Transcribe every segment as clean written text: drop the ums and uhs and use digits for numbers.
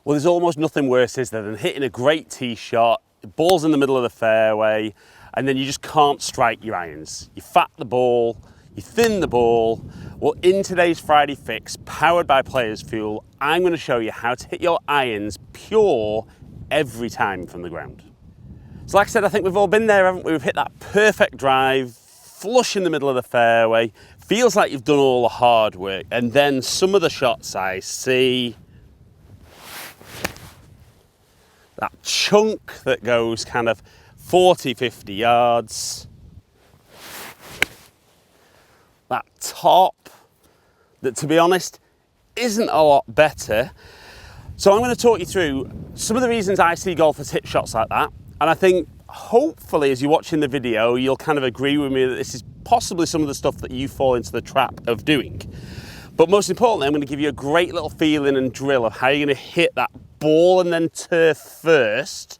Well, there's almost nothing worse, is there, than hitting a great tee shot, the ball's in the middle of the fairway, and then you just can't strike your irons. You fat the ball, you thin the ball. Well, in today's Friday Fix, powered by PlayersFuel, I'm going to show you how to hit your irons pure every time from the ground. So like I said, I think we've all been there, haven't we? We've hit that perfect drive, flush in the middle of the fairway, feels like you've done all the hard work, and then some of the shots I see, that chunk that goes kind of 40, 50 yards, that top that, to be honest, isn't a lot better. So I'm going to talk you through some of the reasons I see golfers hit shots like that. And I think hopefully as you're watching the video, you'll kind of agree with me that this is possibly some of the stuff that you fall into the trap of doing. But most importantly, I'm going to give you a great little feeling and drill of how you're going to hit that ball and then turf first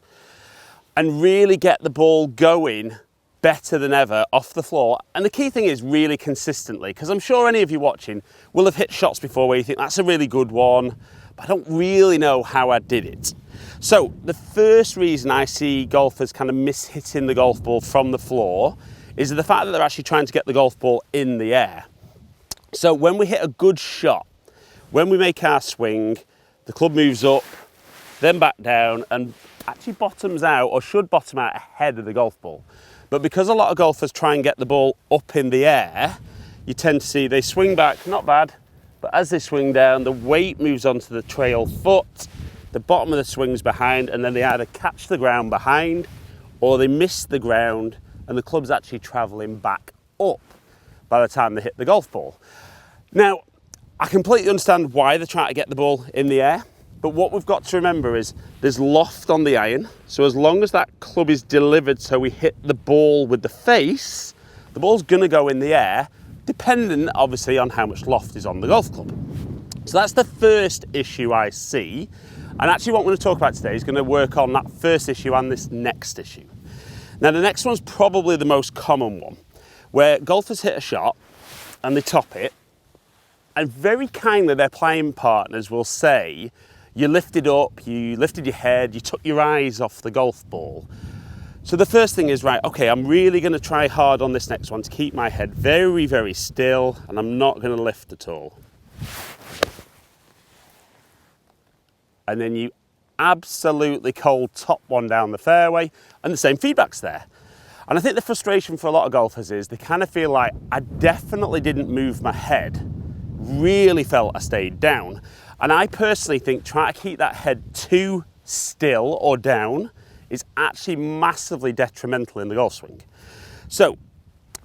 and really get the ball going better than ever off the floor. And the key thing is really consistently, because I'm sure any of you watching will have hit shots before where you think that's a really good one, but I don't really know how I did it. So the first reason I see golfers kind of miss-hitting the golf ball from the floor is the fact that they're actually trying to get the golf ball in the air. So when we hit a good shot, when we make our swing, the club moves up, then back down, and actually bottoms out, or should bottom out ahead of the golf ball. But because a lot of golfers try and get the ball up in the air, you tend to see they swing back, not bad, but as they swing down, the weight moves onto the trail foot, the bottom of the swing's behind, and then they either catch the ground behind, or they miss the ground, and the club's actually traveling back up by the time they hit the golf ball. Now, I completely understand why they're trying to get the ball in the air, but what we've got to remember is there's loft on the iron, so as long as that club is delivered so we hit the ball with the face, the ball's gonna go in the air, dependent obviously on how much loft is on the golf club. So that's the first issue I see, and actually what I'm going to talk about today is going to work on that first issue and this next issue. Now the next one's probably the most common one, where golfers hit a shot and they top it, and very kindly their playing partners will say, you lifted up, you lifted your head, you took your eyes off the golf ball. So the first thing is, right, okay, I'm really going to try hard on this next one to keep my head very, very still, and I'm not going to lift at all. And then you absolutely cold top one down the fairway, and the same feedback's there. And I think the frustration for a lot of golfers is they kind of feel like, I definitely didn't move my head, really felt I stayed down. And I personally think trying to keep that head too still or down is actually massively detrimental in the golf swing. So,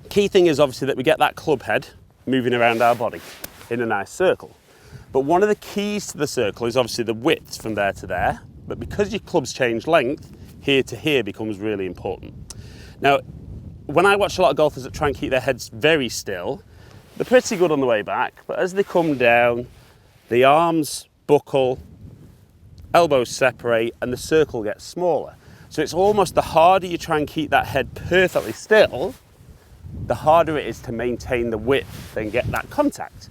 key thing is obviously that we get that club head moving around our body in a nice circle. But one of the keys to the circle is obviously the width from there to there, but because your clubs change length, here to here becomes really important. Now, when I watch a lot of golfers that try and keep their heads very still, they're pretty good on the way back, but as they come down, the arms buckle, elbows separate, and the circle gets smaller. So it's almost the harder you try and keep that head perfectly still, the harder it is to maintain the width and get that contact.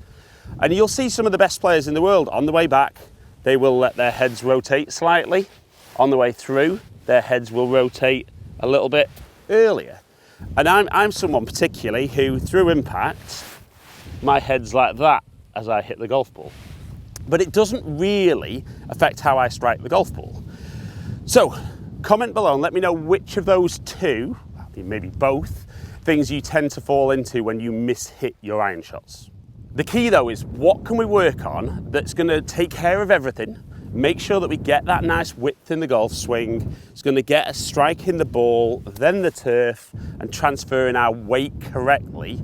And you'll see some of the best players in the world on the way back, they will let their heads rotate slightly. On the way through, their heads will rotate a little bit earlier. And I'm someone particularly who, through impact, my head's like that as I hit the golf ball. But it doesn't really affect how I strike the golf ball. So, comment below and let me know which of those two, maybe both, things you tend to fall into when you miss-hit your iron shots. The key though is, what can we work on that's going to take care of everything, make sure that we get that nice width in the golf swing, it's going to get us striking the ball, then the turf, and transferring our weight correctly.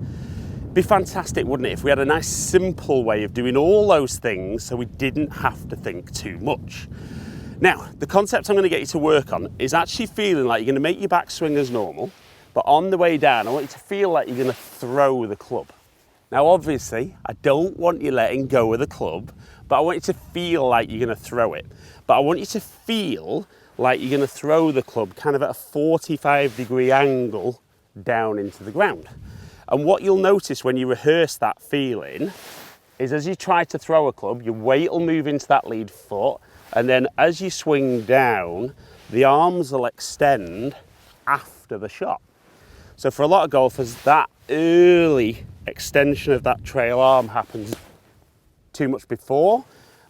Be fantastic, wouldn't it, if we had a nice simple way of doing all those things so we didn't have to think too much. Now, the concept I'm going to get you to work on is actually feeling like you're going to make your back swing as normal, but on the way down, I want you to feel like you're going to throw the club. Now, obviously, I don't want you letting go of the club, but I want you to feel like you're going to throw it. But I want you to feel like you're going to throw the club kind of at a 45-degree angle down into the ground. And what you'll notice when you rehearse that feeling is as you try to throw a club, your weight will move into that lead foot, And then as you swing down, the arms will extend after the shot. So for a lot of golfers, that early extension of that trail arm happens too much before,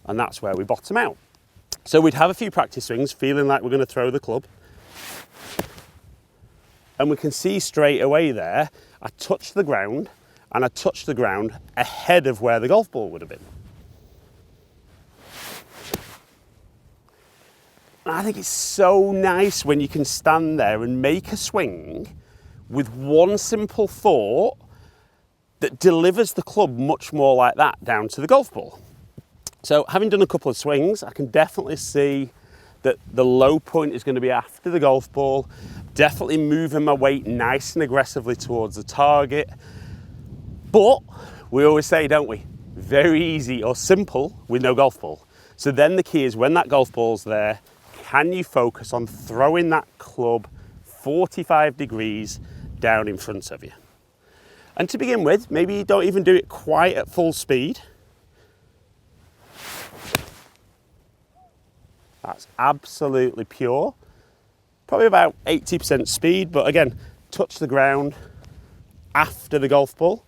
and that's where we bottom out. So we'd have a few practice swings, feeling like we're going to throw the club. And we can see straight away there, I touched the ground, and I touched the ground ahead of where the golf ball would have been. And I think it's so nice when you can stand there and make a swing with one simple thought that delivers the club much more like that down to the golf ball. So having done a couple of swings, I can definitely see that the low point is going to be after the golf ball, definitely moving my weight nice and aggressively towards the target. But we always say, don't we, very easy or simple with no golf ball. So then the key is when that golf ball's there, can you focus on throwing that club 45 degrees down in front of you? And to begin with, maybe you don't even do it quite at full speed. That's absolutely pure. Probably about 80% speed, but again, touch the ground after the golf ball.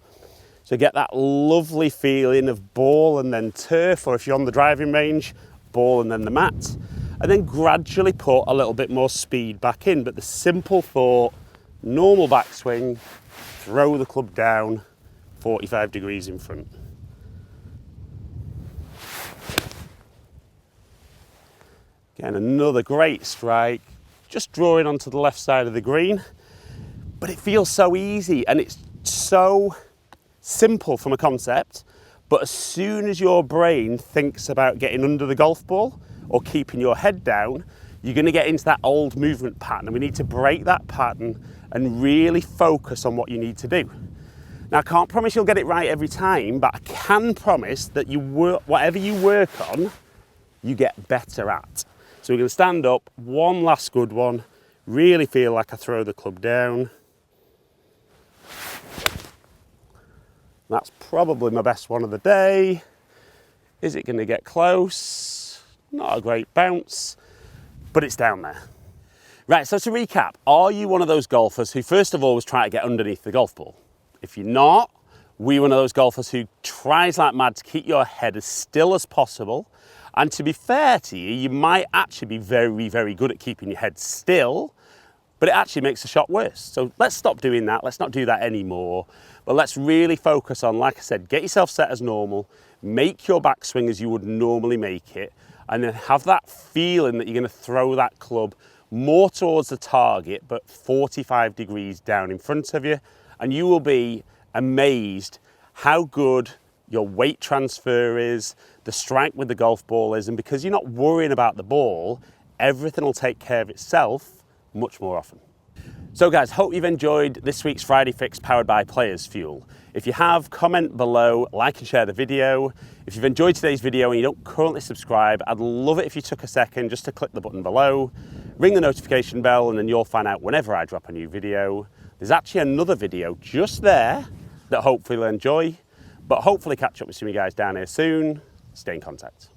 So get that lovely feeling of ball and then turf, or if you're on the driving range, ball and then the mat. And then gradually put a little bit more speed back in. But the simple thought, normal backswing, throw the club down 45 degrees in front. Again, another great strike, just drawing onto the left side of the green. But it feels so easy and it's so simple from a concept. But as soon as your brain thinks about getting under the golf ball or keeping your head down, you're going to get into that old movement pattern. And we need to break that pattern and really focus on what you need to do. Now, I can't promise you'll get it right every time, but I can promise that whatever you work on, you get better at. So we're going to stand up, one last good one, really feel like I throw the club down. That's probably my best one of the day. Is it going to get close? Not a great bounce, but it's down there. Right, so to recap, are you one of those golfers who first of all was trying to get underneath the golf ball? If you're not, we're one of those golfers who tries like mad to keep your head as still as possible. And to be fair to you, you might actually be very, very good at keeping your head still, but it actually makes the shot worse. So let's stop doing that. Let's not do that anymore. But let's really focus on, like I said, get yourself set as normal, make your backswing as you would normally make it, and then have that feeling that you're going to throw that club more towards the target, but 45 degrees down in front of you. And you will be amazed how good your weight transfer is, the strike with the golf ball is, and because you're not worrying about the ball, everything will take care of itself much more often. So guys, hope you've enjoyed this week's Friday Fix powered by PlayersFuel. If you have, comment below, like and share the video. If you've enjoyed today's video and you don't currently subscribe, I'd love it if you took a second just to click the button below, ring the notification bell, and then you'll find out whenever I drop a new video. There's actually another video just there that hopefully you'll enjoy, but hopefully catch up with some of you guys down here soon. Stay in contact.